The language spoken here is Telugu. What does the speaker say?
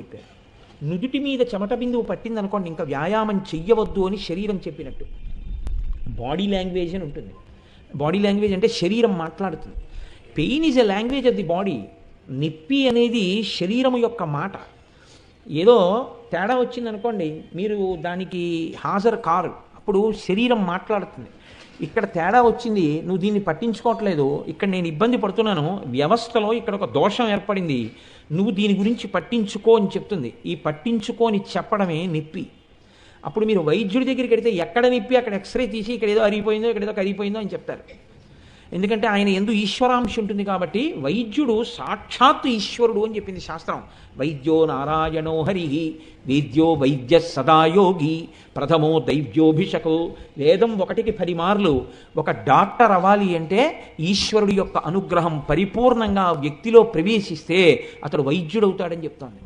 చెప్పారు. నుదుటి మీద చెమట బిందువు పట్టిందనుకోండి ఇంకా వ్యాయామం చెయ్యవద్దు అని శరీరం చెప్పినట్టు. బాడీ లాంగ్వేజ్ అని ఉంటుంది. బాడీ లాంగ్వేజ్ అంటే శరీరం మాట్లాడుతుంది. Pain is a language of the body. నొప్పి అనేది శరీరం యొక్క మాట. ఏదో తేడా వచ్చిందనుకోండి, మీరు దానికి హాజరు కారు, అప్పుడు శరీరం మాట్లాడుతుంది. ఇక్కడ తేడా వచ్చింది, నువ్వు దీన్ని పట్టించుకోవట్లేదు, ఇక్కడ నేను ఇబ్బంది పడుతున్నాను, వ్యవస్థలో ఇక్కడ ఒక దోషం ఏర్పడింది, నువ్వు దీని గురించి పట్టించుకో అని చెప్తుంది. ఈ పట్టించుకోని చెప్పడమే నొప్పి. అప్పుడు మీరు వైద్యుడి దగ్గరికి వెడితే ఎక్కడ నొప్పి అక్కడ ఎక్స్రే తీసి ఇక్కడ ఏదో అరిగిపోయిందో ఇక్కడ ఏదో కరిగిపోయిందో అని చెప్తారు. ఎందుకంటే ఆయన ఎందు ఈశ్వరాంశ ఉంటుంది కాబట్టి. వైద్యుడు సాక్షాత్తు ఈశ్వరుడు అని చెప్పింది శాస్త్రం. వైద్యో నారాయణో హరి, వేద్యో వైద్య సదాయోగి, ప్రథమో దైవ్యోభిషకో. వేదం 1కి 10 మార్లు. ఒక డాక్టర్ అవ్వాలి అంటే ఈశ్వరుడి యొక్క అనుగ్రహం పరిపూర్ణంగా వ్యక్తిలో ప్రవేశిస్తే అతడు వైద్యుడవుతాడని చెప్తోంది.